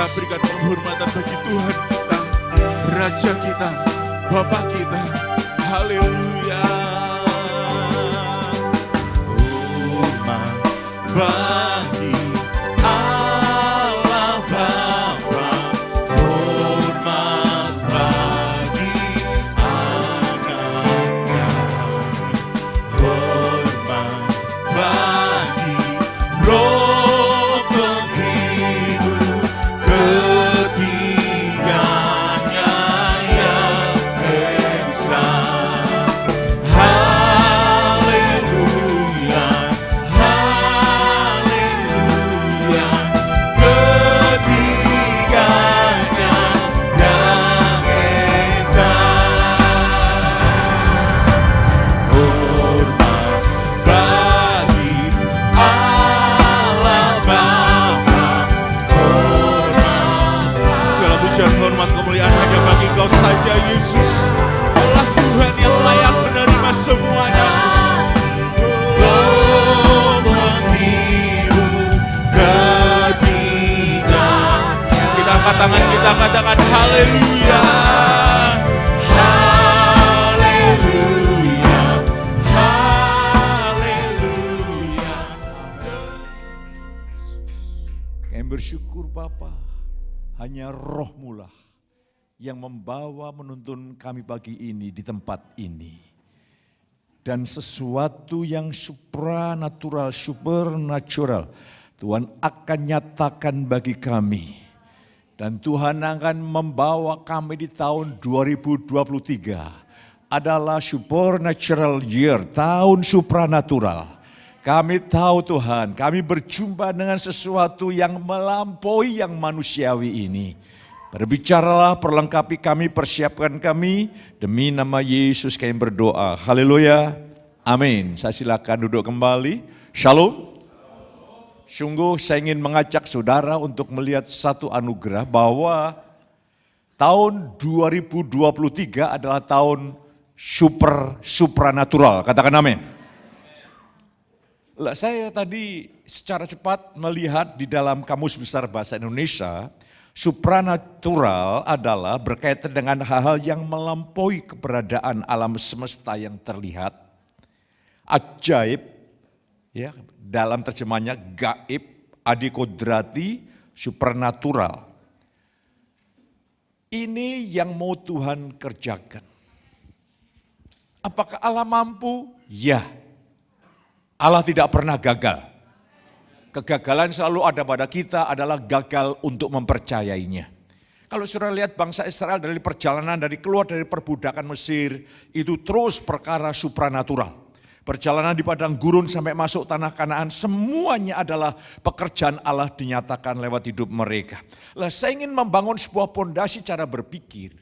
kita berikan penghormatan bagi Tuhan kita, Raja kita, Bapa kita. Haleluya. Hormat bagi Allah Bapa, hormat bagi anaknya, hormat bagi Roh penghibur ketiganya yang esa. Haleluya, haleluya, ketiganya yang esa. Hormat bagi Allah Bapa, hormat. Segala pujian, hormat, kemuliaan hanya bagi Engkau saja, Yesus. Allah Tuhan yang layak menerima semuanya. Oh, menghibur ketiga. Kita angkat tangan, kita katakan haleluya. Haleluya, haleluya. Kami bersyukur Bapa, hanya Roh-Mu lah yang membawa menuntun kami pagi ini di tempat ini. Dan sesuatu yang supranatural Tuhan akan nyatakan bagi kami. Dan Tuhan akan membawa kami di tahun 2023 adalah supernatural year, tahun supranatural. Kami tahu Tuhan, kami berjumpa dengan sesuatu yang melampaui yang manusiawi ini. Berbicaralah, perlengkapi kami, persiapkan kami. Demi nama Yesus kami berdoa. Haleluya. Amin. Saya silakan duduk kembali. Shalom. Sungguh saya ingin mengajak saudara untuk melihat satu anugerah bahwa tahun 2023 adalah tahun supranatural. Katakan amin. Saya tadi secara cepat melihat di dalam Kamus Besar Bahasa Indonesia, supranatural adalah berkaitan dengan hal-hal yang melampaui keberadaan alam semesta yang terlihat. Ajaib, ya, dalam terjemahnya gaib, adikodrati, supernatural. Ini yang mau Tuhan kerjakan. Apakah Allah mampu? Ya. Allah tidak pernah gagal. Kegagalan selalu ada pada kita adalah gagal untuk mempercayainya. Kalau saudara lihat bangsa Israel dari perjalanan keluar dari perbudakan Mesir, itu terus perkara supranatural. Perjalanan di padang gurun sampai masuk tanah Kanaan, semuanya adalah pekerjaan Allah dinyatakan lewat hidup mereka. Saya ingin membangun sebuah pondasi cara berpikir.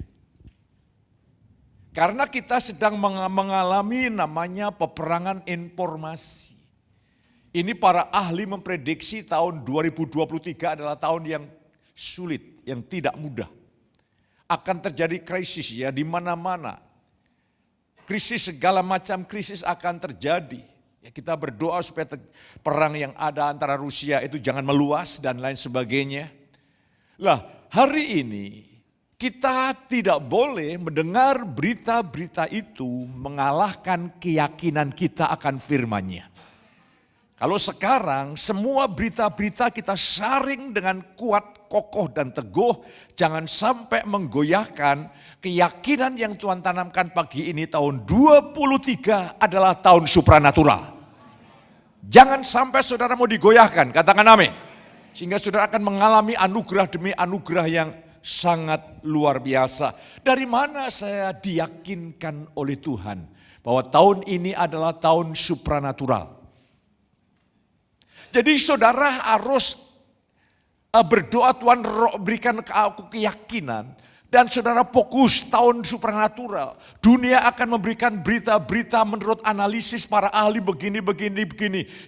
Karena kita sedang mengalami namanya peperangan informasi. Ini para ahli memprediksi tahun 2023 adalah tahun yang sulit, yang tidak mudah. Akan terjadi krisis ya di mana-mana. Krisis, segala macam krisis akan terjadi. Ya, kita berdoa supaya perang yang ada antara Rusia itu jangan meluas dan lain sebagainya. Lah, hari ini kita tidak boleh mendengar berita-berita itu mengalahkan keyakinan kita akan firman-Nya. Kalau sekarang semua berita-berita kita saring dengan kuat, kokoh dan teguh, jangan sampai menggoyahkan keyakinan yang Tuhan tanamkan pagi ini tahun 23 adalah tahun supranatural. Jangan sampai saudara mau digoyahkan, katakan amin. Sehingga saudara akan mengalami anugerah demi anugerah yang sangat luar biasa. Dari mana saya diyakinkan oleh Tuhan bahwa tahun ini adalah tahun supranatural. Jadi saudara harus berdoa, Tuhan berikan ke aku keyakinan. Dan saudara fokus tahun supranatural. Dunia akan memberikan berita-berita menurut analisis para ahli begini.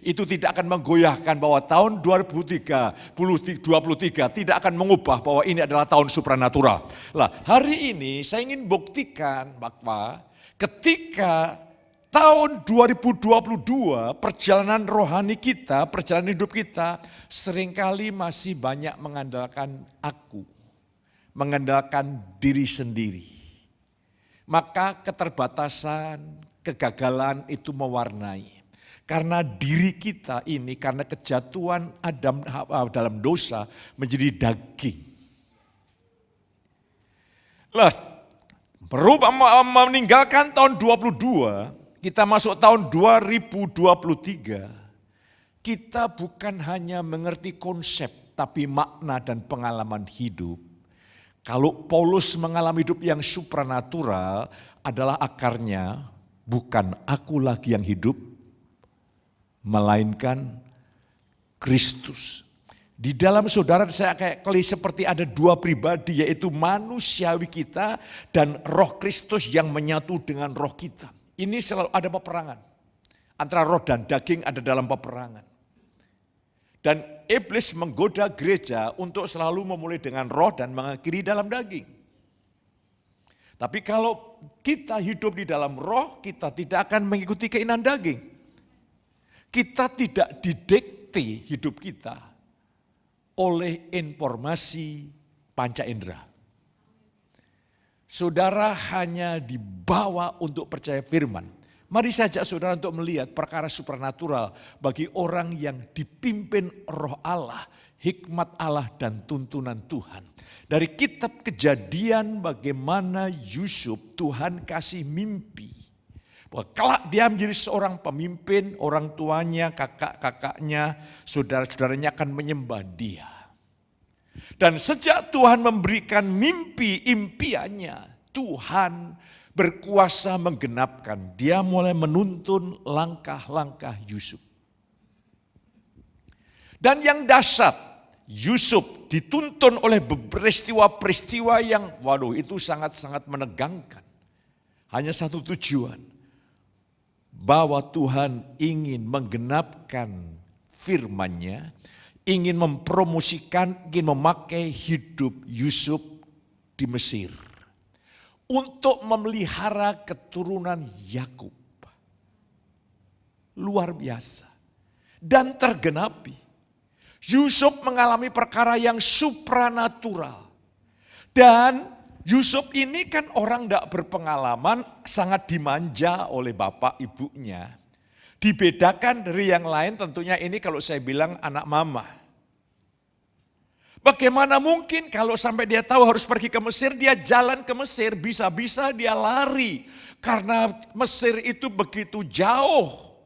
Itu tidak akan menggoyahkan bahwa tahun 2023 tidak akan mengubah bahwa ini adalah tahun supranatural. Lah, hari ini saya ingin buktikan bahwa ketika tahun 2022 perjalanan rohani kita, perjalanan hidup kita seringkali masih banyak mengandalkan aku, mengandalkan diri sendiri. Maka keterbatasan, kegagalan itu mewarnai. Karena diri kita ini, karena kejatuhan Adam dalam dosa menjadi daging. Lah, meninggalkan tahun 22, kita masuk tahun 2023, kita bukan hanya mengerti konsep, tapi makna dan pengalaman hidup. Kalau Paulus mengalami hidup yang supranatural, adalah akarnya bukan aku lagi yang hidup, melainkan Kristus. Di dalam saudara saya kayak seperti ada dua pribadi, yaitu manusiawi kita dan roh Kristus yang menyatu dengan roh kita. Ini selalu ada peperangan. Antara roh dan daging ada dalam peperangan. Dan iblis menggoda gereja untuk selalu memulai dengan roh dan mengakhiri dalam daging. Tapi kalau kita hidup di dalam roh, kita tidak akan mengikuti keinginan daging. Kita tidak didikte hidup kita oleh informasi panca indera. Saudara hanya dibawa untuk percaya firman. Mari saja saudara untuk melihat perkara supranatural bagi orang yang dipimpin roh Allah, hikmat Allah dan tuntunan Tuhan. Dari kitab Kejadian bagaimana Yusuf Tuhan kasih mimpi. Bahwa kelak dia menjadi seorang pemimpin, orang tuanya, kakak-kakaknya, saudara-saudaranya akan menyembah dia. Dan sejak Tuhan memberikan mimpi impiannya, Tuhan berkuasa menggenapkan. Dia mulai menuntun langkah-langkah Yusuf. Dan yang dahsyat, Yusuf dituntun oleh peristiwa-peristiwa yang itu sangat-sangat menegangkan. Hanya satu tujuan, bahwa Tuhan ingin menggenapkan firman-Nya, ingin mempromosikan, ingin memakai hidup Yusuf di Mesir untuk memelihara keturunan Yakub. Luar biasa. Dan tergenapi. Yusuf mengalami perkara yang supranatural. Dan Yusuf ini kan orang tidak berpengalaman, sangat dimanja oleh bapak ibunya. Dibedakan dari yang lain tentunya ini kalau saya bilang anak mama. Bagaimana mungkin kalau sampai dia tahu harus pergi ke Mesir, dia jalan ke Mesir, bisa-bisa dia lari. Karena Mesir itu begitu jauh.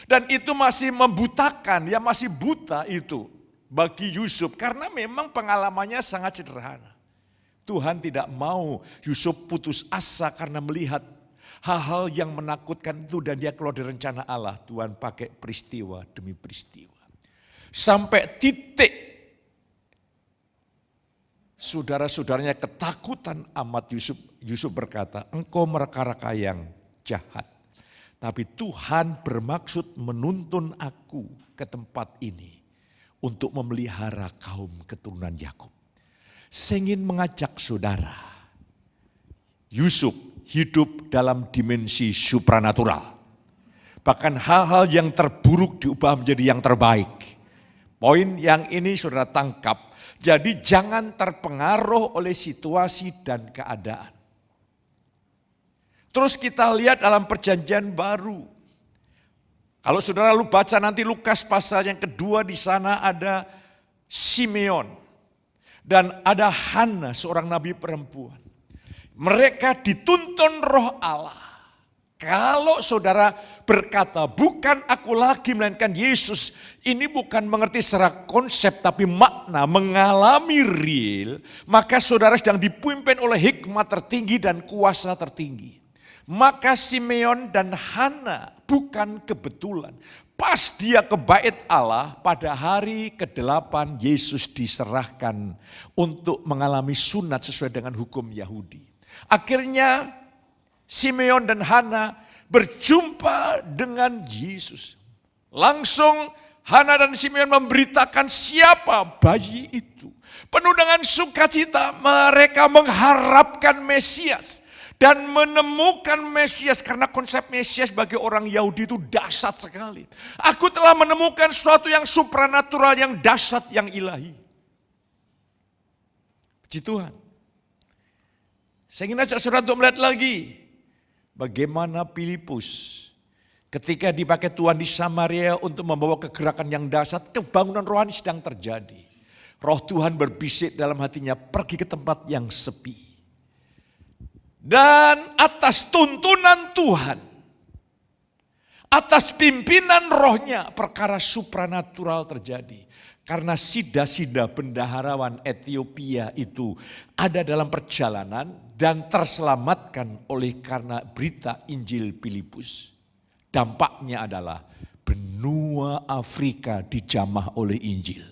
Dan itu masih membutakan, ya masih buta itu bagi Yusuf. Karena memang pengalamannya sangat sederhana. Tuhan tidak mau Yusuf putus asa karena melihat hal-hal yang menakutkan itu dan dia keluar dari rencana Allah. Tuhan pakai peristiwa demi peristiwa. Sampai titik saudara-saudaranya ketakutan amat Yusuf. Yusuf berkata, engkau mereka-reka yang jahat. Tapi Tuhan bermaksud menuntun aku ke tempat ini untuk memelihara kaum keturunan Yakub. Saya ingin mengajak saudara, Yusuf hidup dalam dimensi supranatural. Bahkan hal-hal yang terburuk diubah menjadi yang terbaik. Poin yang ini saudara tangkap. Jadi jangan terpengaruh oleh situasi dan keadaan. Terus kita lihat dalam perjanjian baru. Kalau saudara lu baca nanti Lukas pasal yang kedua, di sana ada Simeon. Dan ada Hana, seorang nabi perempuan. Mereka dituntun roh Allah. Kalau saudara berkata, bukan aku lagi melainkan Yesus. Ini bukan mengerti secara konsep tapi makna, mengalami real. Maka saudara sedang dipimpin oleh hikmat tertinggi dan kuasa tertinggi. Maka Simeon dan Hana bukan kebetulan. Pas dia ke bait Allah pada hari ke-8 Yesus diserahkan untuk mengalami sunat sesuai dengan hukum Yahudi. Akhirnya Simeon dan Hana berjumpa dengan Yesus. Langsung Hana dan Simeon memberitakan siapa bayi itu. Penuh dengan sukacita mereka mengharapkan Mesias. dan menemukan Mesias, karena konsep Mesias bagi orang Yahudi itu dahsyat sekali. Aku telah menemukan sesuatu yang supranatural, yang dahsyat, yang ilahi. Puji Tuhan. Saya ingin ajak saudara untuk melihat lagi bagaimana Filipus ketika dipakai Tuhan di Samaria untuk membawa kegerakan yang dahsyat, kebangunan rohani sedang terjadi. Roh Tuhan berbisik dalam hatinya, pergi ke tempat yang sepi. Dan atas tuntunan Tuhan, atas pimpinan rohnya, perkara supranatural terjadi. Karena sida-sida bendaharawan Ethiopia itu ada dalam perjalanan dan terselamatkan oleh karena berita Injil Filipus. Dampaknya adalah benua Afrika dijamah oleh Injil.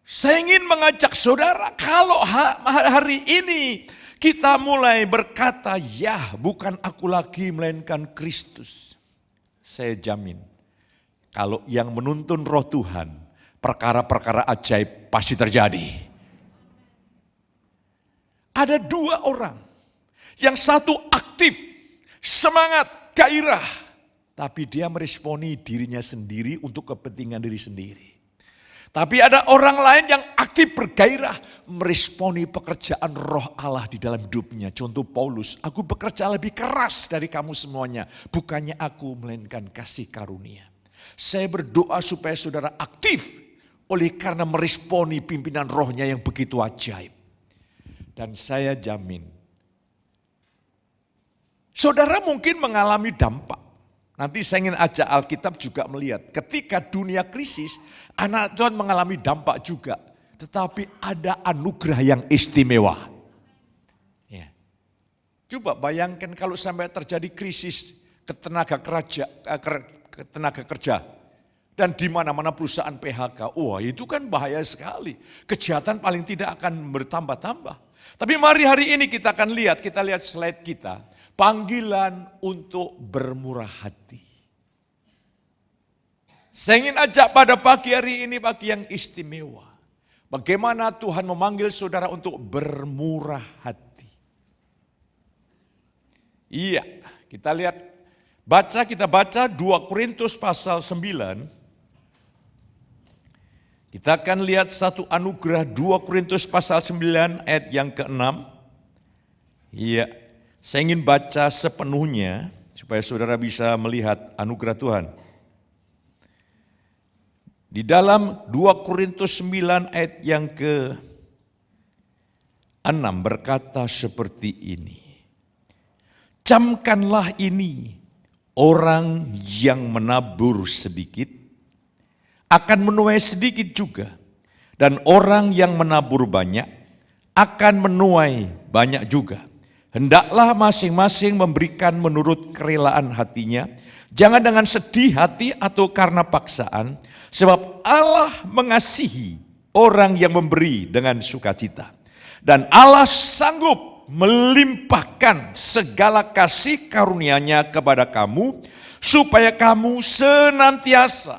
Saya ingin mengajak saudara, kalau hari ini kita mulai berkata, ya bukan aku lagi melainkan Kristus. Saya jamin, kalau yang menuntun roh Tuhan, perkara-perkara ajaib pasti terjadi. Ada dua orang, yang satu aktif, semangat, gairah, tapi dia meresponi dirinya sendiri untuk kepentingan diri sendiri. Tapi ada orang lain yang aktif bergairah, meresponi pekerjaan roh Allah di dalam hidupnya. Contoh Paulus, aku bekerja lebih keras dari kamu semuanya, bukannya aku melainkan kasih karunia. Saya berdoa supaya saudara aktif oleh karena meresponi pimpinan rohnya yang begitu ajaib. Dan saya jamin, saudara mungkin mengalami dampak. Nanti saya ingin ajak Alkitab juga melihat, ketika dunia krisis, anak Tuhan mengalami dampak juga. Tetapi ada anugerah yang istimewa. Ya. Coba bayangkan kalau sampai terjadi krisis ketenaga kerja. Dan di mana-mana perusahaan PHK. Wah itu kan bahaya sekali. Kejahatan paling tidak akan bertambah-tambah. Tapi mari hari ini kita akan lihat, kita lihat slide kita. Panggilan untuk bermurah hati. Saya ingin ajak pada pagi hari ini pagi yang istimewa. Bagaimana Tuhan memanggil saudara untuk bermurah hati. Iya, kita lihat, kita baca 2 Korintus pasal 9. Kita akan lihat satu anugerah 2 Korintus pasal 9 ayat yang ke-6. Iya. Saya ingin baca sepenuhnya supaya saudara bisa melihat anugerah Tuhan. Di dalam 2 Korintus 9 ayat yang ke-6 berkata seperti ini. Camkanlah ini, orang yang menabur sedikit akan menuai sedikit juga. Dan orang yang menabur banyak akan menuai banyak juga. Hendaklah masing-masing memberikan menurut kerelaan hatinya, jangan dengan sedih hati atau karena paksaan, sebab Allah mengasihi orang yang memberi dengan sukacita. Dan Allah sanggup melimpahkan segala kasih karunia-Nya kepada kamu, supaya kamu senantiasa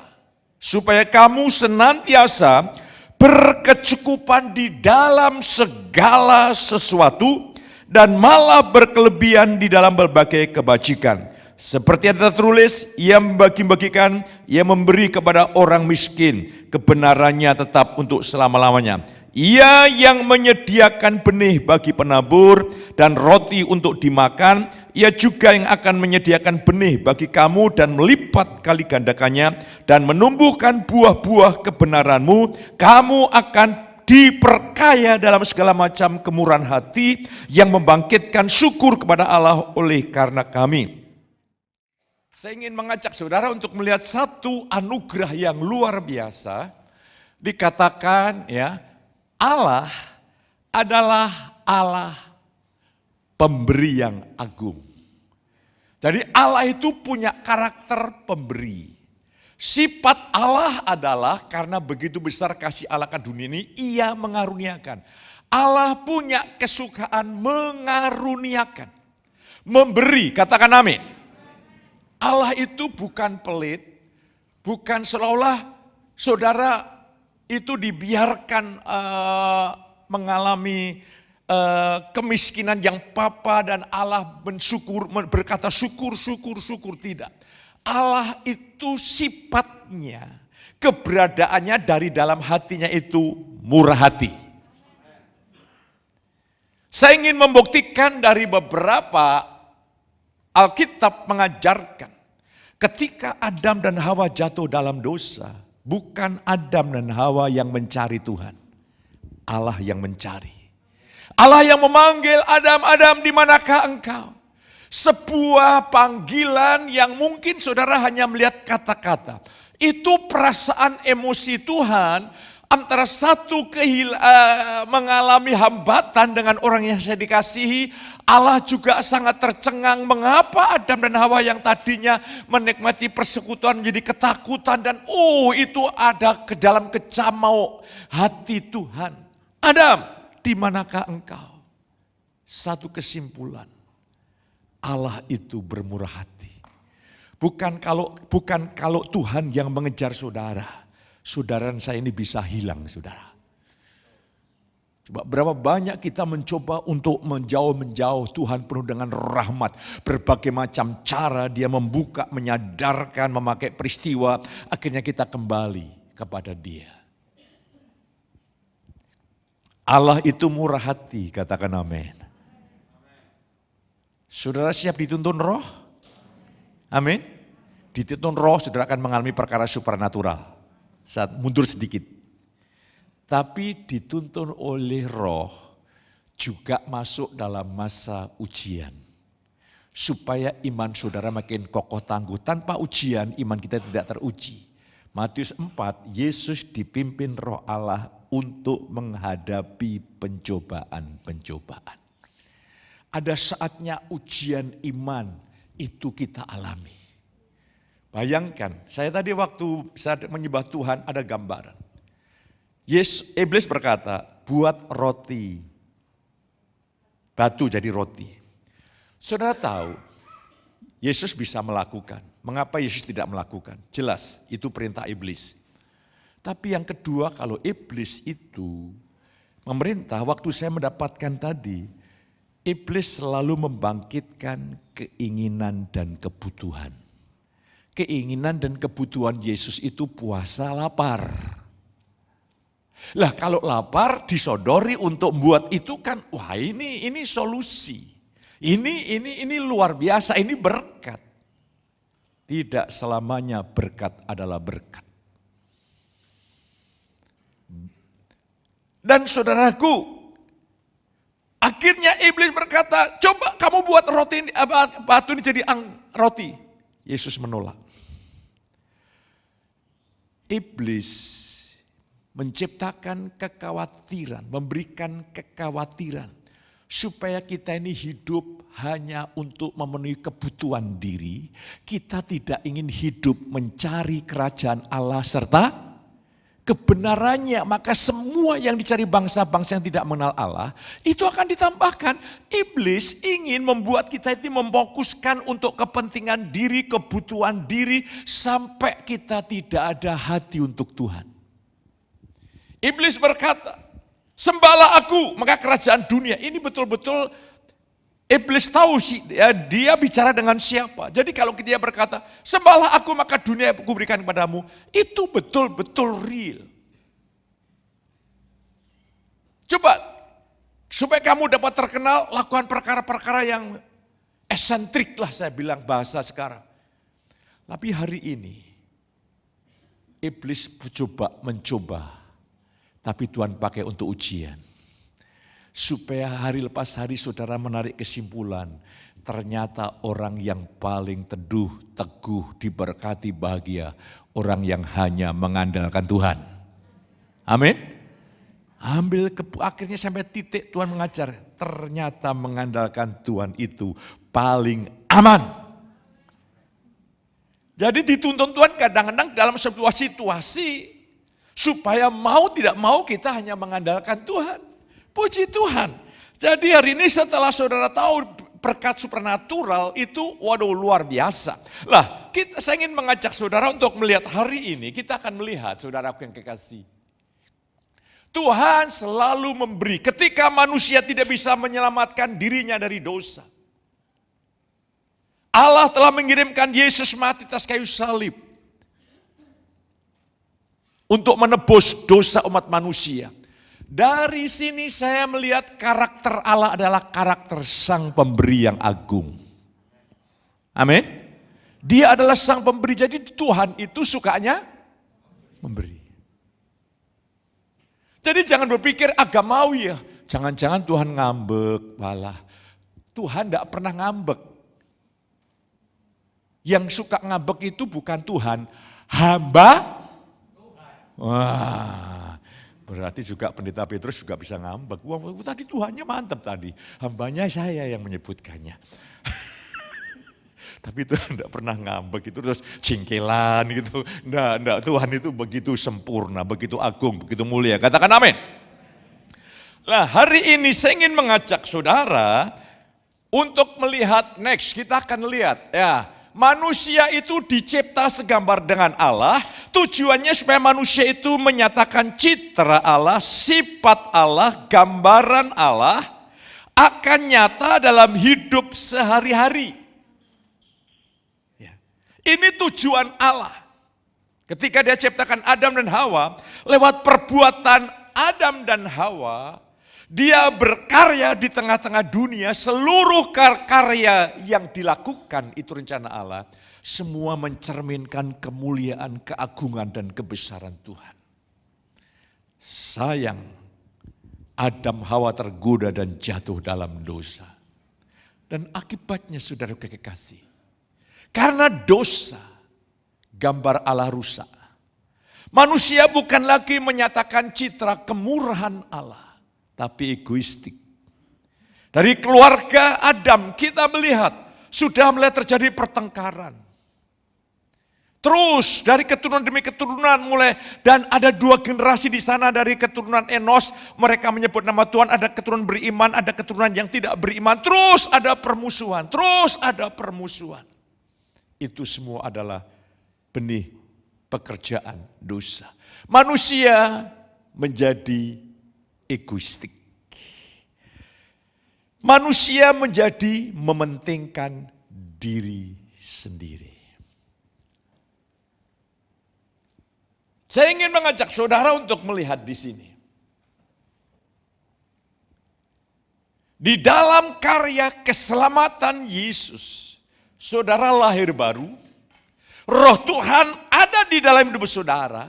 berkecukupan di dalam segala sesuatu, dan malah berkelebihan di dalam berbagai kebajikan. Seperti yang tertulis, ia membagi-bagikan, ia memberi kepada orang miskin, kebenarannya tetap untuk selama-lamanya. Ia yang menyediakan benih bagi penabur dan roti untuk dimakan, ia juga yang akan menyediakan benih bagi kamu dan melipat kali gandakannya dan menumbuhkan buah-buah kebenaranmu. Kamu akan diperkaya dalam segala macam kemurahan hati yang membangkitkan syukur kepada Allah oleh karena kami. Saya ingin mengajak saudara untuk melihat satu anugerah yang luar biasa. Dikatakan ya, Allah adalah Allah pemberi yang agung. Jadi Allah itu punya karakter pemberi. Sifat Allah adalah karena begitu besar kasih Allah ke dunia ini, ia mengaruniakan. Allah punya kesukaan mengaruniakan. Memberi, katakan amin. Allah itu bukan pelit, bukan seolah-olah saudara itu dibiarkan mengalami kemiskinan yang papa dan Allah berkata syukur, tidak. Allah itu sifatnya, keberadaannya dari dalam hatinya itu murah hati. Saya ingin membuktikan dari beberapa Alkitab mengajarkan ketika Adam dan Hawa jatuh dalam dosa, bukan Adam dan Hawa yang mencari Tuhan, Allah yang mencari. Allah yang memanggil Adam, Adam di manakah engkau? Sebuah panggilan yang mungkin saudara hanya melihat kata-kata. Itu perasaan emosi Tuhan antara satu mengalami hambatan dengan orang yang saya dikasihi. Allah juga sangat tercengang mengapa Adam dan Hawa yang tadinya menikmati persekutuan menjadi ketakutan. Dan itu ada ke dalam kecamau hati Tuhan. Adam, di manakah engkau? Satu kesimpulan, Allah itu bermurah hati. Bukan kalau Tuhan yang mengejar saudara, saudara saya ini bisa hilang saudara. Coba berapa banyak kita mencoba untuk menjauh, Tuhan penuh dengan rahmat. Berbagai macam cara dia membuka, menyadarkan, memakai peristiwa. Akhirnya kita kembali kepada dia. Allah itu murah hati, katakan amin. Saudara siap dituntun roh? Amin. Dituntun roh, saudara akan mengalami perkara supranatural. Saat mundur sedikit. Tapi dituntun oleh roh juga masuk dalam masa ujian. Supaya iman saudara makin kokoh tangguh. Tanpa ujian iman kita tidak teruji. Matius 4, Yesus dipimpin roh Allah untuk menghadapi pencobaan-pencobaan. Ada saatnya ujian iman itu kita alami. Bayangkan, saya tadi waktu saya menyembah Tuhan ada gambaran. Iblis berkata, buat roti, batu jadi roti. Saudara tahu, Yesus bisa melakukan. Mengapa Yesus tidak melakukan? Jelas, itu perintah iblis. Tapi yang kedua, kalau iblis itu memerintah, waktu saya mendapatkan tadi, iblis selalu membangkitkan keinginan dan kebutuhan. Keinginan dan kebutuhan Yesus itu puasa lapar. Lah kalau lapar disodori untuk membuat itu kan, wah ini solusi. Ini luar biasa, ini berkat. Tidak selamanya berkat adalah berkat. Dan saudaraku, akhirnya iblis berkata, coba kamu buat roti ini, batu ini jadi roti. Yesus menolak. Iblis menciptakan kekhawatiran, memberikan kekhawatiran. Supaya kita ini hidup hanya untuk memenuhi kebutuhan diri. Kita tidak ingin hidup mencari kerajaan Allah serta kebenarannya. Maka semua yang dicari bangsa-bangsa yang tidak mengenal Allah, itu akan ditambahkan. Iblis ingin membuat kita ini memfokuskan untuk kepentingan diri, kebutuhan diri. Sampai kita tidak ada hati untuk Tuhan. Iblis berkata, sembahlah aku, maka kerajaan dunia. Ini betul-betul iblis tahu dia bicara dengan siapa. Jadi kalau dia berkata, sembahlah aku maka dunia aku berikan kepadamu. Itu betul-betul real. Coba, supaya kamu dapat terkenal, lakukan perkara-perkara yang esentrik lah saya bilang bahasa sekarang. Tapi hari ini, iblis mencoba. Tapi Tuhan pakai untuk ujian. Supaya hari lepas hari saudara menarik kesimpulan. Ternyata orang yang paling teduh, teguh, diberkati, bahagia. Orang yang hanya mengandalkan Tuhan. Amin. Akhirnya sampai titik Tuhan mengajar. Ternyata mengandalkan Tuhan itu paling aman. Jadi dituntun Tuhan kadang-kadang dalam sebuah situasi. Supaya mau tidak mau kita hanya mengandalkan Tuhan. Puji Tuhan. Jadi hari ini setelah saudara tahu berkat supernatural itu waduh luar biasa. Lah saya ingin mengajak saudara untuk melihat hari ini. Kita akan melihat saudaraku yang kekasih. Tuhan selalu memberi ketika manusia tidak bisa menyelamatkan dirinya dari dosa. Allah telah mengirimkan Yesus mati atas kayu salib untuk menebus dosa umat manusia. Dari sini saya melihat karakter Allah adalah karakter Sang Pemberi yang agung. Amin. Dia adalah Sang Pemberi, jadi Tuhan itu sukanya memberi. Jadi jangan berpikir agamawi ya, jangan-jangan Tuhan ngambek, malah. Tuhan tidak pernah ngambek. Yang suka ngambek itu bukan Tuhan, hamba. Wah, berarti juga Pendeta Petrus juga bisa ngambek. Wah, tadi Tuhannya mantap tadi, hambanya saya yang menyebutkannya. Tapi Tuhan tidak pernah ngambek itu terus cingkelan gitu. Enggak, Tuhan itu begitu sempurna, begitu agung, begitu mulia. Katakan amin. Nah, hari ini saya ingin mengajak saudara untuk melihat next, kita akan lihat ya. Manusia itu dicipta segambar dengan Allah, tujuannya supaya manusia itu menyatakan citra Allah, sifat Allah, gambaran Allah akan nyata dalam hidup sehari-hari. Ini tujuan Allah. Ketika dia ciptakan Adam dan Hawa, lewat perbuatan Adam dan Hawa, dia berkarya di tengah-tengah dunia, seluruh karya yang dilakukan itu rencana Allah, semua mencerminkan kemuliaan, keagungan dan kebesaran Tuhan. Sayang, Adam Hawa tergoda dan jatuh dalam dosa. Dan akibatnya saudara kekasih, karena dosa, gambar Allah rusak. Manusia bukan lagi menyatakan citra kemurahan Allah, tapi egoistik. Dari keluarga Adam kita melihat, sudah mulai terjadi pertengkaran. Terus dari keturunan demi keturunan mulai, dan ada 2 generasi di sana dari keturunan Enos, mereka menyebut nama Tuhan, ada keturunan beriman, ada keturunan yang tidak beriman, terus ada permusuhan, Itu semua adalah benih pekerjaan dosa. Manusia menjadi egoistik. Manusia menjadi mementingkan diri sendiri. Saya ingin mengajak saudara untuk melihat di sini. Di dalam karya keselamatan Yesus, saudara lahir baru, Roh Tuhan ada di dalam hidup saudara.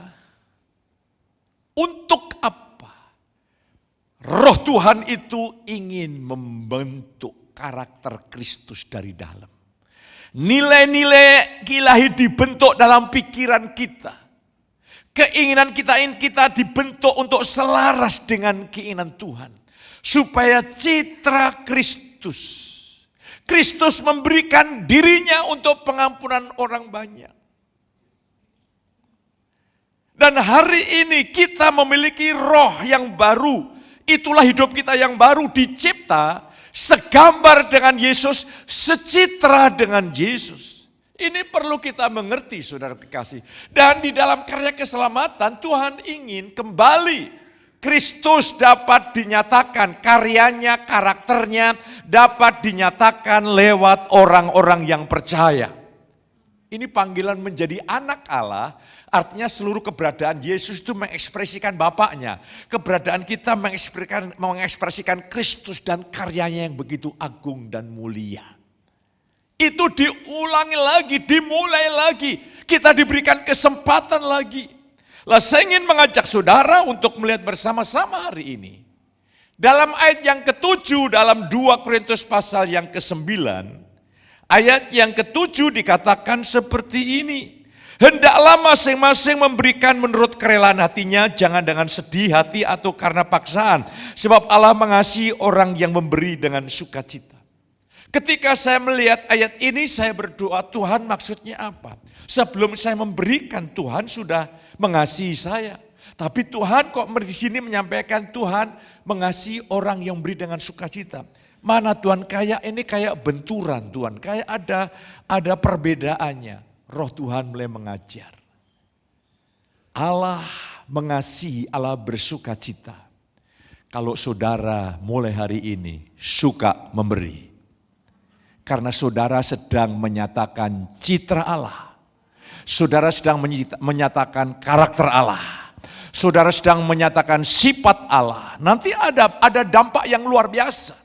Untuk apa? Roh Tuhan itu ingin membentuk karakter Kristus dari dalam. Nilai-nilai ilahi dibentuk dalam pikiran kita. Keinginan kita dibentuk untuk selaras dengan keinginan Tuhan. Supaya citra Kristus memberikan dirinya untuk pengampunan orang banyak. Dan hari ini kita memiliki roh yang baru. Itulah hidup kita yang baru, dicipta segambar dengan Yesus, secitra dengan Yesus. Ini perlu kita mengerti saudara kekasih. Dan di dalam karya keselamatan Tuhan ingin kembali Kristus dapat dinyatakan, karyanya, karakternya dapat dinyatakan lewat orang-orang yang percaya. Ini panggilan menjadi anak Allah, artinya seluruh keberadaan Yesus itu mengekspresikan Bapaknya. Keberadaan kita mengekspresikan Kristus dan karyanya yang begitu agung dan mulia. Itu diulangi lagi, dimulai lagi. Kita diberikan kesempatan lagi. Lah saya ingin mengajak saudara untuk melihat bersama-sama hari ini. Dalam ayat yang ke-7 dalam 2 Korintus pasal yang ke-9. Ayat yang ke-7 dikatakan seperti ini. Hendaklah masing-masing memberikan menurut kerelaan hatinya, jangan dengan sedih hati atau karena paksaan. Sebab Allah mengasihi orang yang memberi dengan sukacita. Ketika saya melihat ayat ini, saya berdoa, Tuhan maksudnya apa? Sebelum saya memberikan, Tuhan sudah mengasihi saya. Tapi Tuhan kok di sini menyampaikan Tuhan mengasihi orang yang beri dengan sukacita. Mana Tuhan, kayak ini kayak benturan Tuhan, kayak ada perbedaannya. Roh Tuhan mulai mengajar. Allah mengasihi, Allah bersuka cita. Kalau saudara mulai hari ini suka memberi. Karena saudara sedang menyatakan citra Allah. Saudara sedang menyatakan karakter Allah. Saudara sedang menyatakan sifat Allah. Nanti ada dampak yang luar biasa.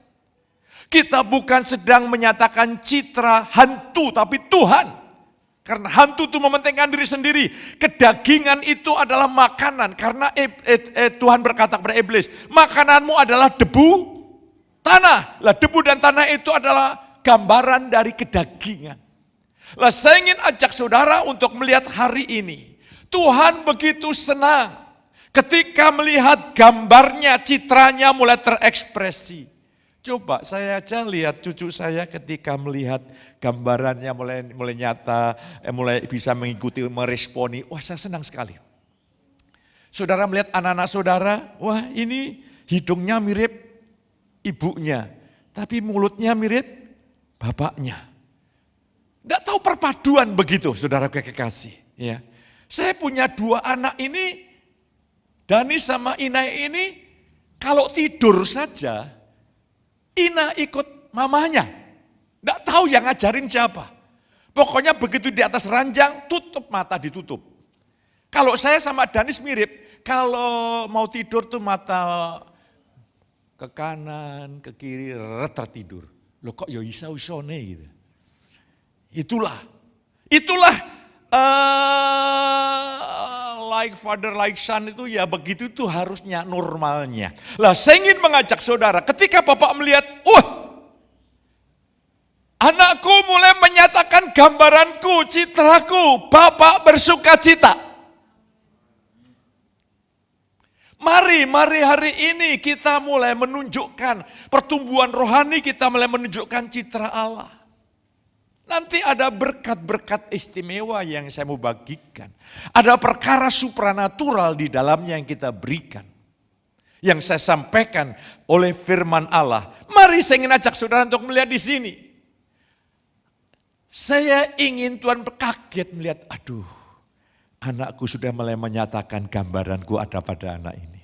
Kita bukan sedang menyatakan citra hantu, tapi Tuhan. Karena hantu itu mementingkan diri sendiri. Kedagingan itu adalah makanan. Karena Tuhan berkata kepada iblis, makananmu adalah debu tanah. Lah debu dan tanah itu adalah gambaran dari kedagingan. Lah saya ingin ajak saudara untuk melihat hari ini. Tuhan begitu senang ketika melihat gambarnya, citranya mulai terekspresi. Coba saya aja lihat cucu saya ketika melihat gambarannya mulai nyata, mulai bisa mengikuti, meresponi. Wah, saya senang sekali. Saudara melihat anak-anak saudara, wah ini hidungnya mirip ibunya, tapi mulutnya mirip bapaknya. Tidak tahu perpaduan begitu, saudara kekasih. Ya. Saya punya 2 anak ini, Dani sama Inai ini, kalau tidur saja, Ina ikut mamanya. Tidak tahu yang ngajarin siapa. Pokoknya begitu di atas ranjang, tutup mata ditutup. Kalau saya sama Danis mirip, kalau mau tidur tuh mata ke kanan, ke kiri, tertidur. Loh kok ya isa-usone gitu. Itulah like father like son itu ya begitu tuh harusnya normalnya. Lah saya ingin mengajak saudara ketika Bapak melihat, anakku mulai menyatakan gambaranku, citraku, Bapak bersuka cita. Mari hari ini kita mulai menunjukkan pertumbuhan rohani, kita mulai menunjukkan citra Allah. Nanti ada berkat-berkat istimewa yang saya mau bagikan. Ada perkara supranatural di dalamnya yang kita berikan. Yang saya sampaikan oleh firman Allah. Mari saya ingin ajak saudara untuk melihat di sini. Saya ingin Tuhan kaget melihat, aduh, anakku sudah mulai menyatakan gambaranku ada pada anak ini.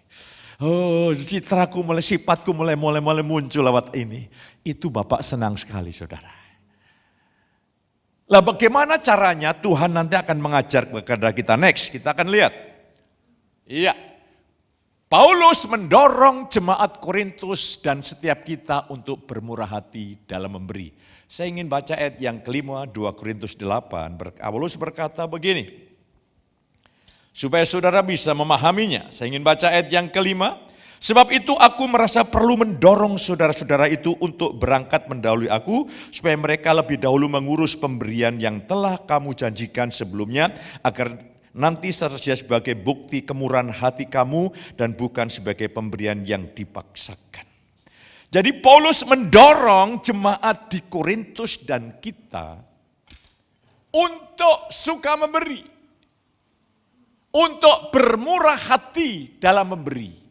Oh, citraku mulai, sifatku mulai muncul lewat ini. Itu Bapak senang sekali saudara. Lah bagaimana caranya Tuhan nanti akan mengajar kepada kita next. Kita akan lihat. Iya. Paulus mendorong jemaat Korintus dan setiap kita untuk bermurah hati dalam memberi. Saya ingin baca ayat yang kelima 2 Korintus 8. Paulus berkata begini. Supaya saudara bisa memahaminya. Saya ingin baca ayat yang kelima. Sebab itu aku merasa perlu mendorong saudara-saudara itu untuk berangkat mendahului aku, supaya mereka lebih dahulu mengurus pemberian yang telah kamu janjikan sebelumnya, agar nanti tersedia sebagai bukti kemurahan hati kamu dan bukan sebagai pemberian yang dipaksakan. Jadi Paulus mendorong jemaat di Korintus dan kita untuk suka memberi, untuk bermurah hati dalam memberi.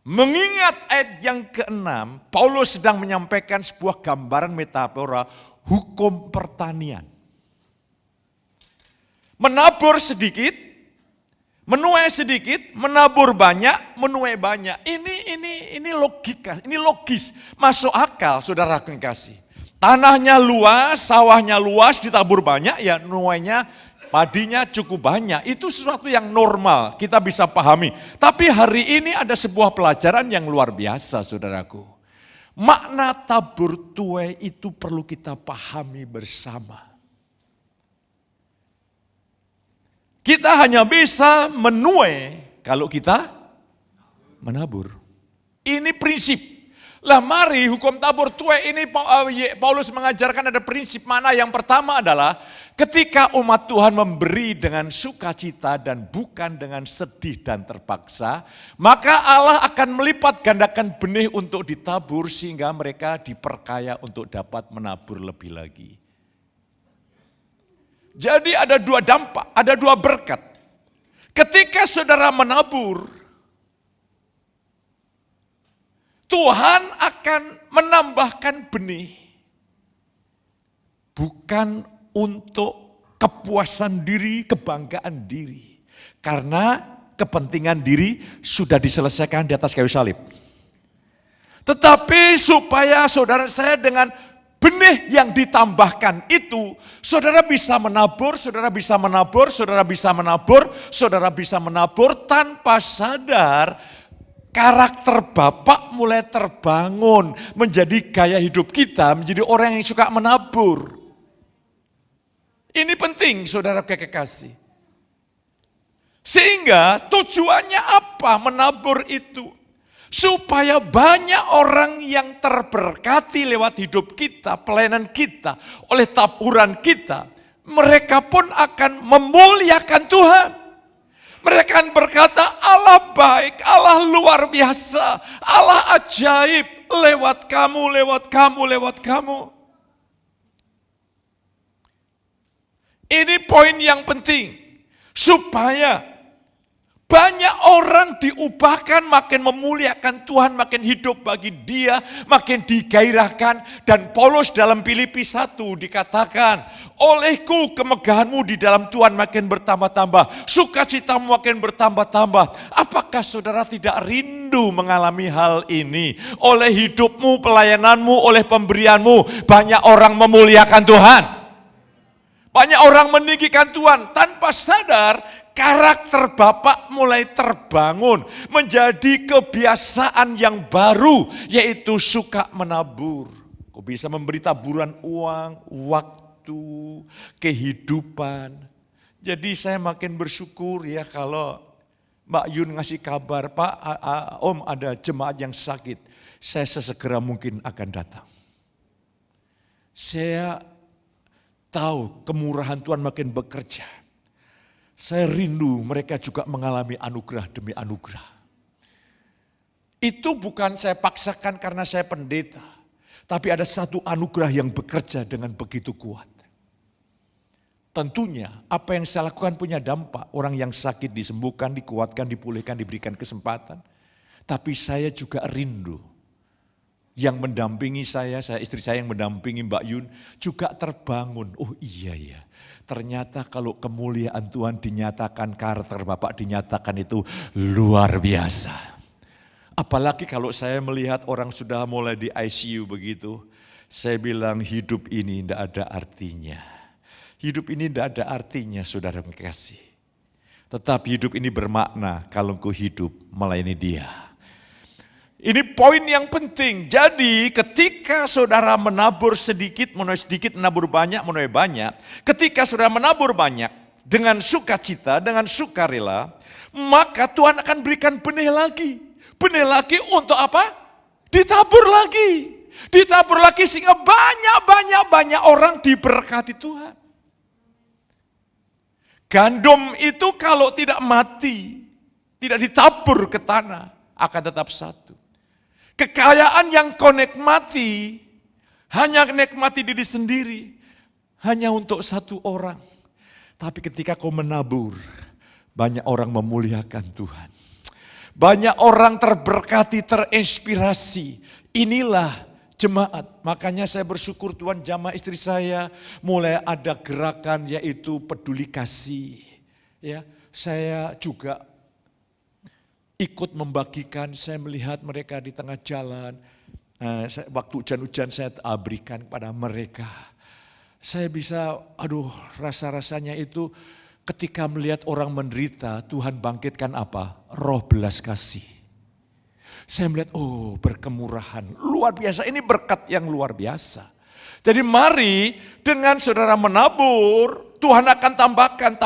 Mengingat ayat yang ke-6, Paulus sedang menyampaikan sebuah gambaran metafora hukum pertanian. Menabur sedikit, menuai sedikit, menabur banyak, menuai banyak. Ini logika, ini logis, masuk akal saudara kekasih. Tanahnya luas, sawahnya luas, ditabur banyak, ya nuainya padinya cukup banyak, itu sesuatu yang normal, kita bisa pahami. Tapi hari ini ada sebuah pelajaran yang luar biasa saudaraku. Makna tabur tuai itu perlu kita pahami bersama. Kita hanya bisa menuai kalau kita menabur. Ini prinsip. Lah mari hukum tabur tuai ini Paulus mengajarkan ada prinsip mana. Yang pertama adalah ketika umat Tuhan memberi dengan sukacita dan bukan dengan sedih dan terpaksa, maka Allah akan melipat gandakan benih untuk ditabur sehingga mereka diperkaya untuk dapat menabur lebih lagi. Jadi ada 2 dampak, ada 2 berkat. Ketika saudara menabur, Tuhan akan menambahkan benih. Bukan untuk kepuasan diri, kebanggaan diri. Karena kepentingan diri sudah diselesaikan di atas kayu salib. Tetapi supaya saudara saya dengan benih yang ditambahkan itu, saudara bisa menabur, saudara bisa menabur, saudara bisa menabur, saudara bisa menabur tanpa sadar karakter Bapak mulai terbangun menjadi gaya hidup kita, menjadi orang yang suka menabur. Ini penting saudara kekasih. Sehingga tujuannya apa menabur itu? Supaya banyak orang yang terberkati lewat hidup kita, pelayanan kita, oleh taburan kita. Mereka pun akan memuliakan Tuhan. Mereka akan berkata, Allah baik, Allah luar biasa, Allah ajaib, lewat kamu, lewat kamu, lewat kamu. Ini poin yang penting, supaya banyak orang diubahkan, makin memuliakan Tuhan, makin hidup bagi dia, makin digairahkan. Dan Paulus dalam Filipi 1 dikatakan, olehku kemegahanmu di dalam Tuhan makin bertambah-tambah, sukacitamu makin bertambah-tambah. Apakah saudara tidak rindu mengalami hal ini? Oleh hidupmu, pelayananmu, oleh pemberianmu, banyak orang memuliakan Tuhan. Banyak orang meninggikan Tuhan tanpa sadar. Karakter Bapak mulai terbangun menjadi kebiasaan yang baru, yaitu suka menabur. Kau bisa memberi taburan uang, waktu, kehidupan. Jadi saya makin bersyukur ya kalau Mbak Yun ngasih kabar, Pak, Om ada jemaat yang sakit. Saya sesegera mungkin akan datang. Saya tahu kemurahan Tuhan makin bekerja. Saya rindu mereka juga mengalami anugerah demi anugerah. Itu bukan saya paksakan karena saya pendeta. Tapi ada satu anugerah yang bekerja dengan begitu kuat. Tentunya apa yang saya lakukan punya dampak. Orang yang sakit disembuhkan, dikuatkan, dipulihkan, diberikan kesempatan. Tapi saya juga rindu. Yang mendampingi saya istri saya yang mendampingi Mbak Yun juga terbangun. Oh iya ya. Ternyata kalau kemuliaan Tuhan dinyatakan, karakter Bapak dinyatakan itu luar biasa. Apalagi kalau saya melihat orang sudah mulai di ICU begitu, saya bilang hidup ini tidak ada artinya. Hidup ini tidak ada artinya saudara kekasih. Tetapi hidup ini bermakna kalau engkau hidup melayani Dia. Ini poin yang penting. Jadi ketika saudara menabur sedikit, menuai sedikit, menabur banyak, menuai banyak. Ketika saudara menabur banyak dengan sukacita, dengan sukarela, maka Tuhan akan berikan benih lagi. Benih lagi untuk apa? Ditabur lagi. Ditabur lagi sehingga banyak orang diberkati Tuhan. Gandum itu kalau tidak mati, tidak ditabur ke tanah, akan tetap satu. Kekayaan yang kau nikmati, hanya nikmati diri sendiri, hanya untuk satu orang. Tapi ketika kau menabur, banyak orang memuliakan Tuhan. Banyak orang terberkati, terinspirasi. Inilah jemaat. Makanya saya bersyukur Tuhan, jamaah istri saya mulai ada gerakan yaitu peduli kasih. Ya, saya juga ikut membagikan, saya melihat mereka di tengah jalan, waktu hujan-hujan saya berikan kepada mereka. Saya bisa, rasa-rasanya itu ketika melihat orang menderita, Tuhan bangkitkan apa? Roh belas kasih. Saya melihat, berkemurahan, luar biasa, ini berkat yang luar biasa. Jadi mari dengan saudara menabur, Tuhan akan tambahkan.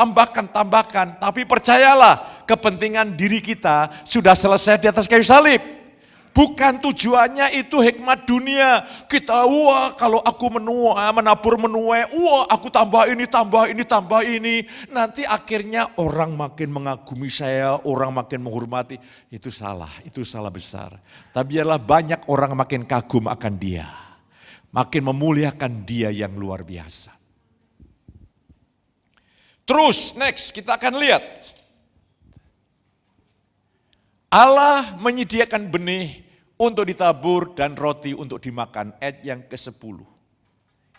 Tapi percayalah, kepentingan diri kita sudah selesai di atas kayu salib. Bukan tujuannya itu hikmat dunia. Kita, kalau aku menabur menuai, aku tambah ini. Nanti akhirnya orang makin mengagumi saya, orang makin menghormati. Itu salah besar. Tapi biarlah banyak orang makin kagum akan Dia. Makin memuliakan Dia yang luar biasa. Terus next kita akan lihat. Allah menyediakan benih untuk ditabur dan roti untuk dimakan. Ayat yang ke-10.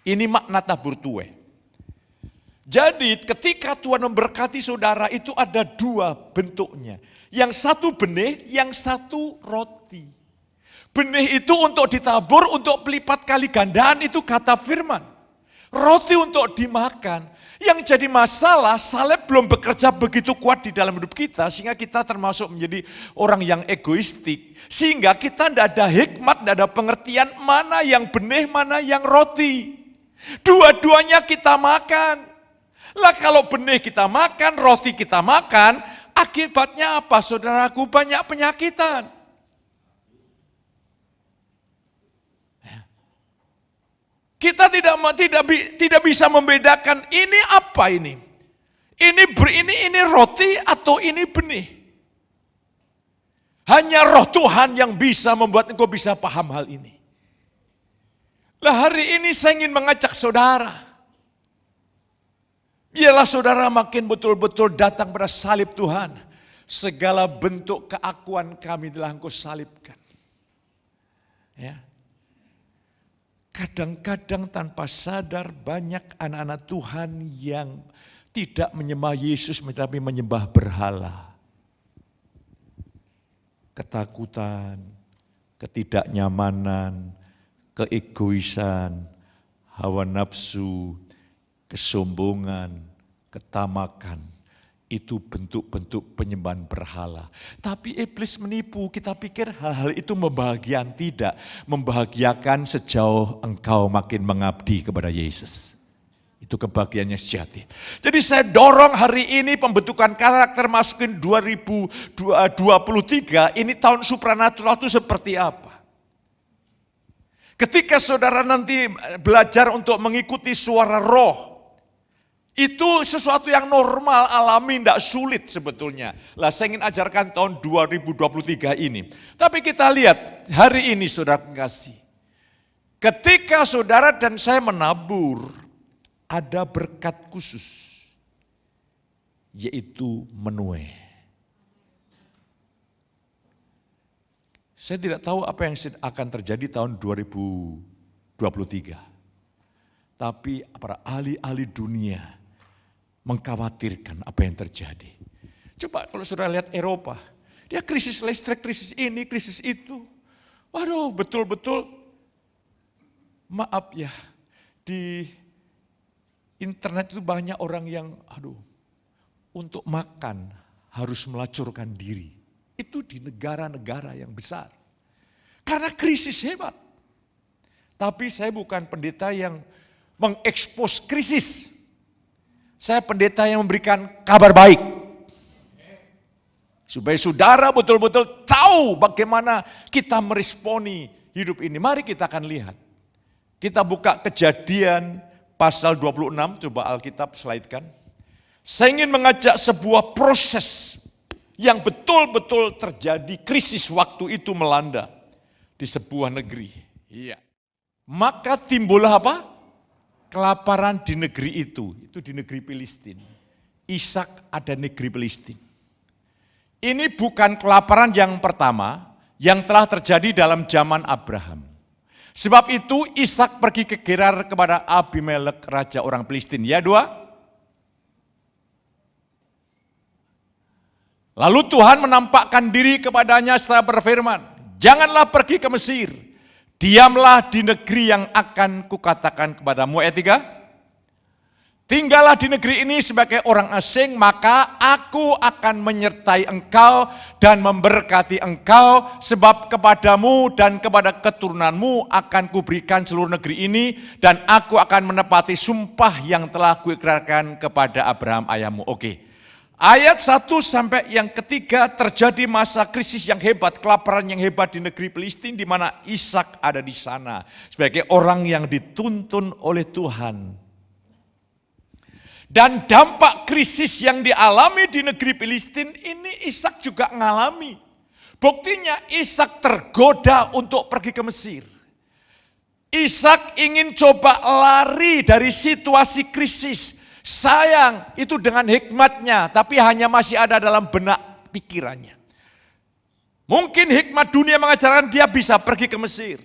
Ini makna tabur tuai. Jadi ketika Tuhan memberkati saudara itu ada dua bentuknya. Yang satu benih, yang satu roti. Benih itu untuk ditabur, untuk pelipat kali gandaan, itu kata firman. Roti untuk dimakan. Yang jadi masalah, salib belum bekerja begitu kuat di dalam hidup kita, sehingga kita termasuk menjadi orang yang egoistik. Sehingga kita tidak ada hikmat, tidak ada pengertian mana yang benih, mana yang roti. Dua-duanya kita makan. Lah kalau benih kita makan, roti kita makan, akibatnya apa saudaraku? Banyak penyakitan. Kita tidak bisa membedakan ini apa ini. Ini roti atau ini benih. Hanya roh Tuhan yang bisa membuat engkau bisa paham hal ini. Lah hari ini saya ingin mengajak saudara. Biarlah saudara makin betul-betul datang pada salib Tuhan. Segala bentuk keakuan kami telah engkau salibkan. Ya. Kadang-kadang tanpa sadar banyak anak-anak Tuhan yang tidak menyembah Yesus tetapi menyembah berhala. Ketakutan, ketidaknyamanan, keegoisan, hawa nafsu, kesombongan, ketamakan, itu bentuk-bentuk penyembahan berhala. Tapi iblis menipu, kita pikir hal-hal itu membahagiakan, tidak. Membahagiakan sejauh engkau makin mengabdi kepada Yesus. Itu kebahagiaannya sejati. Jadi saya dorong hari ini pembentukan karakter masukin 2023, ini tahun supranatural itu seperti apa? Ketika saudara nanti belajar untuk mengikuti suara roh, itu sesuatu yang normal, alami, tidak sulit sebetulnya. Lah saya ingin ajarkan tahun 2023 ini. Tapi kita lihat hari ini saudara kasih. Ketika saudara dan saya menabur, ada berkat khusus. Yaitu menuai. Saya tidak tahu apa yang akan terjadi tahun 2023. Tapi para ahli-ahli dunia mengkhawatirkan apa yang terjadi. Coba kalau saudara lihat Eropa, dia krisis listrik, krisis ini, krisis itu. Waduh, betul-betul maaf ya, di internet itu banyak orang yang, untuk makan harus melacurkan diri. Itu di negara-negara yang besar. Karena krisis hebat. Tapi saya bukan pendeta yang mengekspos krisis. Saya pendeta yang memberikan kabar baik. Supaya saudara betul-betul tahu bagaimana kita meresponi hidup ini. Mari kita akan lihat. Kita buka Kejadian pasal 26, coba Alkitab slide-kan. Saya ingin mengajak sebuah proses yang betul-betul terjadi, krisis waktu itu melanda di sebuah negeri. Iya. Maka timbullah apa? Kelaparan di negeri itu di negeri Filistin. Ishak ada negeri Filistin. Ini bukan kelaparan yang pertama yang telah terjadi dalam zaman Abraham. Sebab itu Ishak pergi ke Gerar kepada Abimelek, raja orang Filistin. Ya, 2. Lalu Tuhan menampakkan diri kepadanya setelah berfirman, janganlah pergi ke Mesir. Diamlah di negeri yang akan kukatakan kepadamu. Ayat 3. Tinggallah di negeri ini sebagai orang asing, maka aku akan menyertai engkau dan memberkati engkau, sebab kepadamu dan kepada keturunanmu akan kuberikan seluruh negeri ini, dan aku akan menepati sumpah yang telah kuikrarkan kepada Abraham ayahmu. Oke. Ayat 1 sampai yang ketiga terjadi masa krisis yang hebat, kelaparan yang hebat di negeri Filistin, di mana Ishak ada di sana sebagai orang yang dituntun oleh Tuhan. Dan dampak krisis yang dialami di negeri Filistin ini Ishak juga mengalami. Buktinya Ishak tergoda untuk pergi ke Mesir. Ishak ingin coba lari dari situasi krisis. Sayang, itu dengan hikmatnya, tapi hanya masih ada dalam benak pikirannya. Mungkin hikmat dunia mengajarkan dia bisa pergi ke Mesir.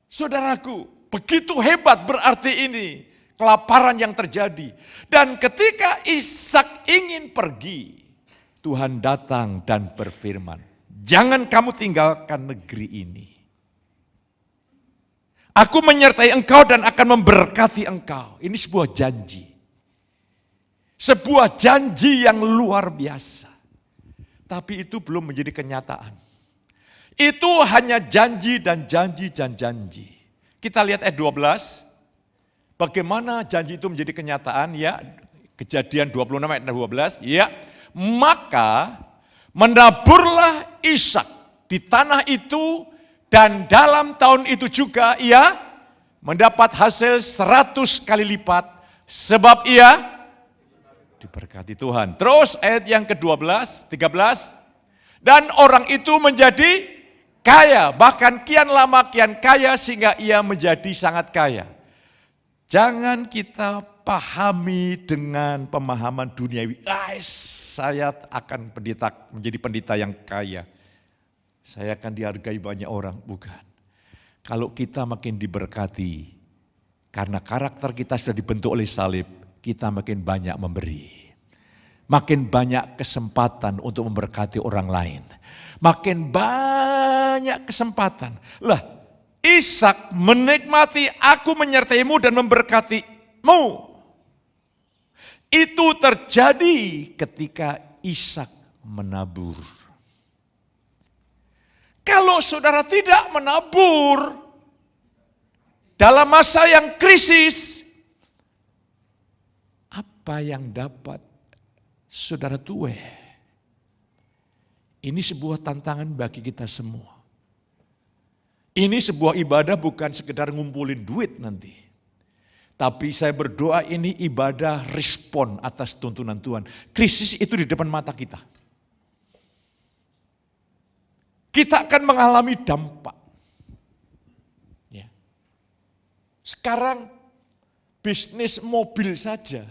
Saudaraku, Begitu hebat berarti ini kelaparan yang terjadi. Dan ketika Ishak ingin pergi, Tuhan datang dan berfirman, jangan kamu tinggalkan negeri ini. Aku menyertai engkau dan akan memberkati engkau. Ini sebuah janji. Sebuah janji yang luar biasa. Tapi itu belum menjadi kenyataan. Itu hanya janji dan janji dan janji. Kita lihat ayat 12. Bagaimana janji itu menjadi kenyataan? Ya, Kejadian 26 ayat 12. Ya, maka menaburlah Ishak di tanah itu, dan dalam tahun itu juga ia mendapat hasil 100 kali lipat, sebab ia diberkati Tuhan. Terus ayat yang ke-12, 13. Dan orang itu menjadi kaya, bahkan kian lama kian kaya sehingga ia menjadi sangat kaya. Jangan kita pahami dengan pemahaman duniawi. Saya akan menjadi pendeta yang kaya. Saya akan dihargai banyak orang. Bukan. Kalau kita makin diberkati, karena karakter kita sudah dibentuk oleh salib, kita makin banyak memberi. Makin banyak kesempatan untuk memberkati orang lain. Makin banyak kesempatan. Lah, Ishak menikmati aku menyertaimu dan memberkatimu. Itu terjadi ketika Ishak menabur. Kalau saudara tidak menabur dalam masa yang krisis, apa yang dapat saudara tuai? Ini sebuah tantangan bagi kita semua. Ini sebuah ibadah bukan sekedar ngumpulin duit nanti. Tapi saya berdoa ini ibadah respon atas tuntunan Tuhan. Krisis itu di depan mata kita. Kita akan mengalami dampak. Ya. Sekarang bisnis mobil saja,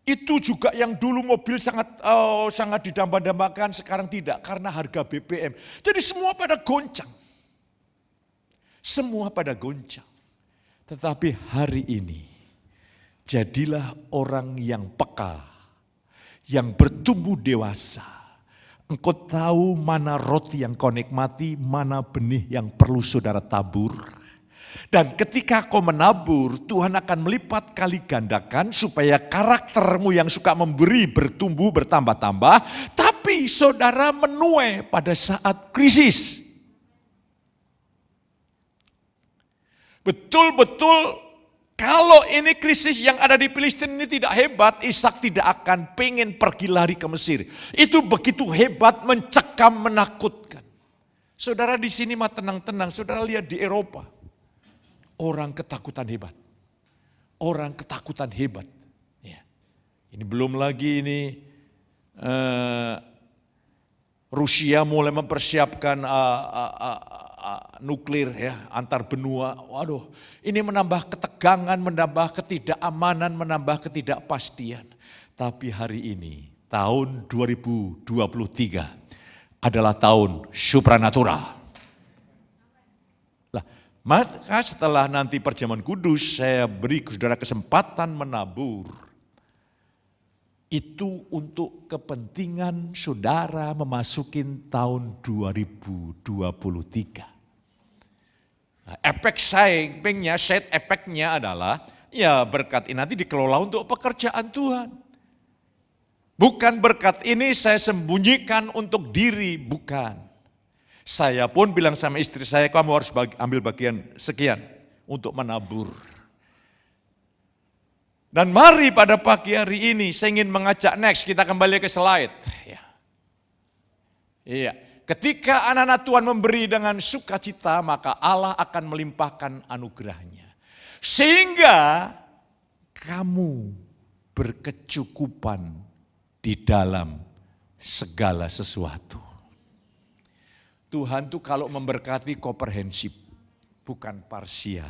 itu juga yang dulu mobil sangat didamba-dambakan, sekarang tidak karena harga BBM. Jadi semua pada goncang. Semua pada goncang. Tetapi hari ini, jadilah orang yang peka, yang bertumbuh dewasa. Engkau tahu mana roti yang kau nikmati, mana benih yang perlu saudara tabur. Dan ketika kau menabur, Tuhan akan melipat kali gandakan supaya karaktermu yang suka memberi bertumbuh bertambah-tambah. Tapi saudara menuai pada saat krisis. Betul-betul kalau ini krisis yang ada di Filistin ini tidak hebat, Ishak tidak akan pengen pergi lari ke Mesir. Itu begitu hebat, mencekam, menakutkan. Saudara di sini mah tenang-tenang, saudara lihat di Eropa. Orang ketakutan hebat. Orang ketakutan hebat. Ya. Ini belum lagi ini Rusia mulai mempersiapkan nuklir ya, antar benua. Waduh, ini menambah ketegangan, menambah ketidakamanan, menambah ketidakpastian. Tapi hari ini, tahun 2023 adalah tahun supranatural. Lah, maka setelah nanti perjamuan kudus, saya beri saudara kesempatan menabur. Itu untuk kepentingan saudara memasukin tahun 2023. Nah, efek sampingnya, side efeknya adalah ya berkat ini nanti dikelola untuk pekerjaan Tuhan. Bukan berkat ini saya sembunyikan untuk diri, bukan. Saya pun bilang sama istri saya, kamu harus ambil bagian sekian untuk menabur. Dan mari pada pagi hari ini saya ingin mengajak next, kita kembali ke slide. Iya. Ketika anak-anak Tuhan memberi dengan sukacita, maka Allah akan melimpahkan anugerahnya. Sehingga kamu berkecukupan di dalam segala sesuatu. Tuhan tuh kalau memberkati komprehensif, bukan parsial.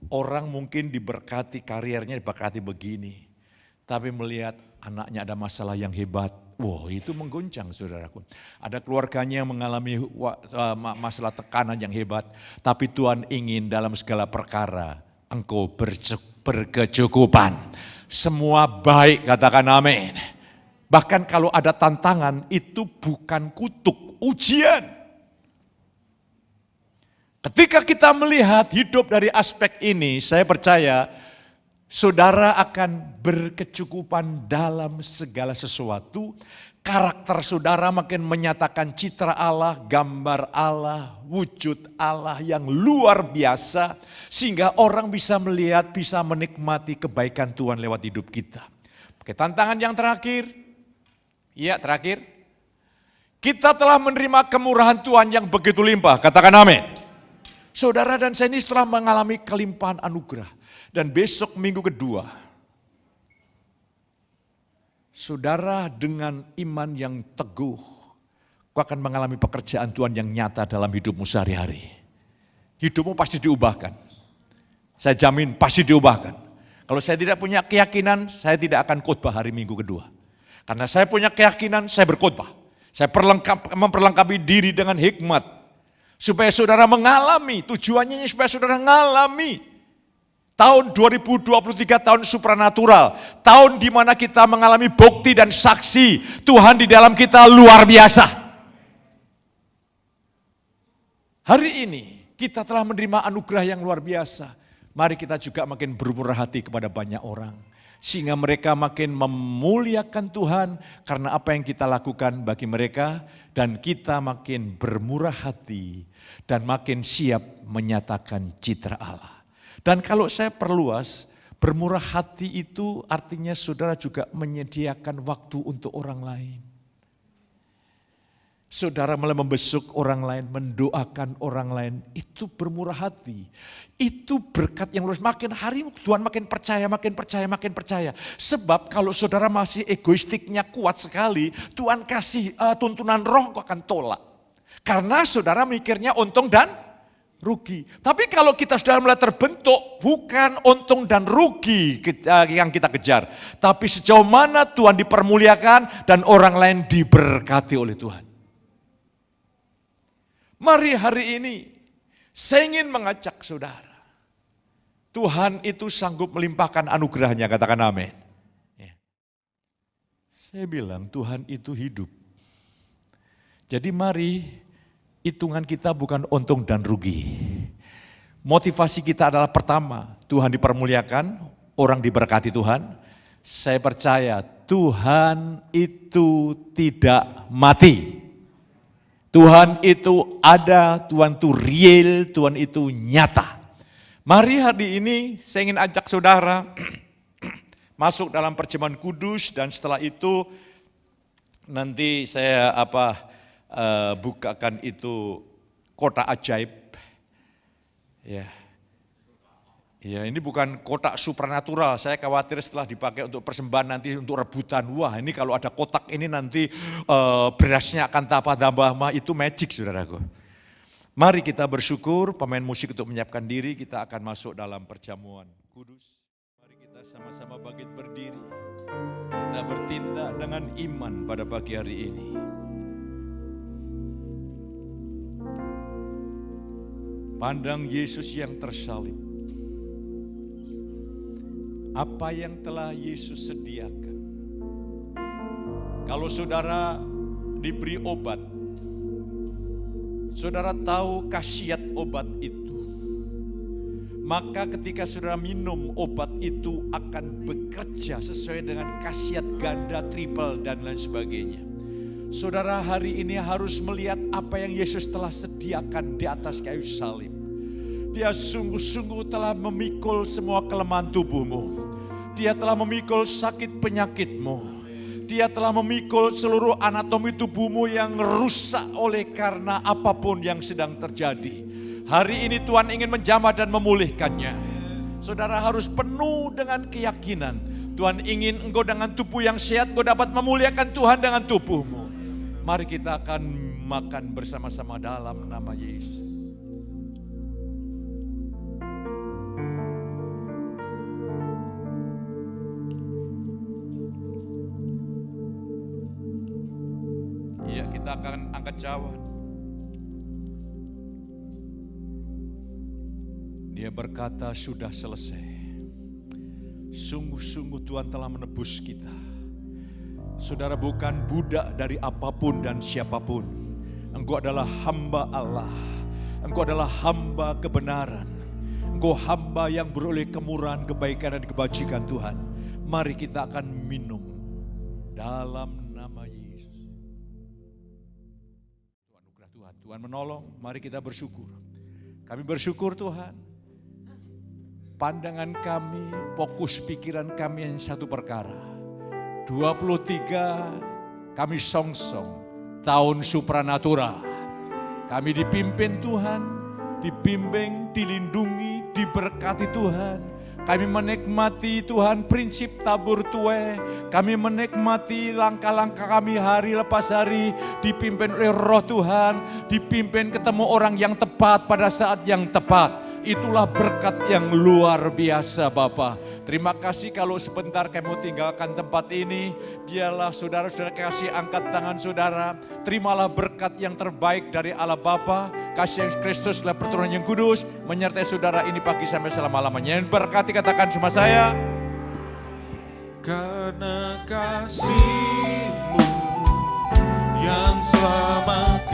Orang mungkin diberkati karirnya, diberkati begini. Tapi melihat anaknya ada masalah yang hebat, Wow, itu mengguncang saudaraku. Ada keluarganya yang mengalami masalah tekanan yang hebat. Tapi Tuhan ingin dalam segala perkara engkau berkecukupan. Semua baik, katakan amin. Bahkan kalau ada tantangan itu bukan kutuk, ujian. Ketika kita melihat hidup dari aspek ini, saya percaya saudara akan berkecukupan dalam segala sesuatu. Karakter saudara makin menyatakan citra Allah, gambar Allah, wujud Allah yang luar biasa. Sehingga orang bisa melihat, bisa menikmati kebaikan Tuhan lewat hidup kita. Oke, tantangan yang terakhir. Iya, terakhir. Kita telah menerima kemurahan Tuhan yang begitu limpah. Katakan amin. Saudara dan saya ini setelah mengalami kelimpahan anugerah. Dan besok minggu kedua, saudara dengan iman yang teguh, kau akan mengalami pekerjaan Tuhan yang nyata dalam hidupmu sehari-hari. Hidupmu pasti diubahkan. Saya jamin pasti diubahkan. Kalau saya tidak punya keyakinan, saya tidak akan khotbah hari minggu kedua. Karena saya punya keyakinan, saya berkhotbah. Saya memperlengkapi diri dengan hikmat. Supaya saudara mengalami, tujuannya supaya saudara mengalami. Tahun 2023 tahun supranatural. Tahun di mana kita mengalami bukti dan saksi Tuhan di dalam kita luar biasa. Hari ini kita telah menerima anugerah yang luar biasa. Mari kita juga makin bermurah hati kepada banyak orang. Sehingga mereka makin memuliakan Tuhan karena apa yang kita lakukan bagi mereka. Dan kita makin bermurah hati dan makin siap menyatakan citra Allah. Dan kalau saya perluas, bermurah hati itu artinya saudara juga menyediakan waktu untuk orang lain. Saudara mulai membesuk orang lain, mendoakan orang lain, itu bermurah hati. Itu berkat yang luas, makin hari Tuhan makin percaya, makin percaya, makin percaya. Sebab kalau saudara masih egoistiknya kuat sekali, Tuhan kasih tuntunan roh kok akan tolak. Karena saudara mikirnya untung dan rugi. Tapi kalau kita sudah mulai terbentuk, bukan untung dan rugi yang kita kejar. Tapi sejauh mana Tuhan dipermuliakan dan orang lain diberkati oleh Tuhan. Mari hari ini, saya ingin mengajak saudara. Tuhan itu sanggup melimpahkan anugerahnya, katakan amin. Saya bilang Tuhan itu hidup. Jadi mari, hitungan kita bukan untung dan rugi. Motivasi kita adalah pertama, Tuhan dipermuliakan, orang diberkati Tuhan. Saya percaya Tuhan itu tidak mati. Tuhan itu ada, Tuhan itu real, Tuhan itu nyata. Mari hari ini saya ingin ajak saudara masuk dalam perjamuan kudus dan setelah itu nanti saya bukakan itu kotak ajaib. Ya, ini bukan kotak supranatural. Saya khawatir setelah dipakai untuk persembahan nanti untuk rebutan. Wah, ini kalau ada kotak ini nanti berasnya akan tambah itu magic, saudaraku. Mari kita bersyukur, pemain musik untuk menyiapkan diri, kita akan masuk dalam perjamuan kudus. Mari kita sama-sama bangkit berdiri. Kita bertindak dengan iman pada pagi hari ini. Pandang Yesus yang tersalib. Apa yang telah Yesus sediakan. Kalau saudara diberi obat, saudara tahu khasiat obat itu. Maka ketika saudara minum obat itu akan bekerja sesuai dengan khasiat ganda, triple dan lain sebagainya. Saudara hari ini harus melihat apa yang Yesus telah sediakan di atas kayu salib. Dia sungguh-sungguh telah memikul semua kelemahan tubuhmu. Dia telah memikul sakit penyakitmu. Dia telah memikul seluruh anatomi tubuhmu yang rusak oleh karena apapun yang sedang terjadi. Hari ini Tuhan ingin menjamah dan memulihkannya. Saudara harus penuh dengan keyakinan. Tuhan ingin engkau dengan tubuh yang sehat, engkau dapat memuliakan Tuhan dengan tubuhmu. Mari kita akan makan bersama-sama dalam nama Yesus. kita akan angkat cawan. Dia berkata, sudah selesai. Sungguh-sungguh Tuhan telah menebus kita. Saudara bukan budak dari apapun dan siapapun. Engkau adalah hamba Allah. Engkau adalah hamba kebenaran. Engkau hamba yang beroleh kemurahan, kebaikan dan kebajikan Tuhan. Mari kita akan minum dalam nama Yesus. Tuhan anugerah Tuhan, Tuhan menolong. Mari kita bersyukur. Kami bersyukur Tuhan. Pandangan kami, fokus pikiran kami yang satu perkara. 23 kami songsong tahun supranatural. Kami dipimpin Tuhan, dibimbing, dilindungi, diberkati Tuhan. Kami menikmati Tuhan prinsip tabur tuai. Kami menikmati langkah-langkah kami hari lepas hari. Dipimpin oleh Roh Tuhan. Dipimpin ketemu orang yang tepat pada saat yang tepat. Itulah berkat yang luar biasa Bapa. Terima kasih kalau sebentar kami mau tinggalkan tempat ini. Biarlah saudara-saudara kasih angkat tangan saudara. Terimalah berkat yang terbaik dari Allah Bapa. Kasih yang Kristus adalah perturunan yang kudus. Menyertai saudara ini pagi sampai selama-lamanya. Yang berkati katakan sama saya. Karena kasih-Mu yang selama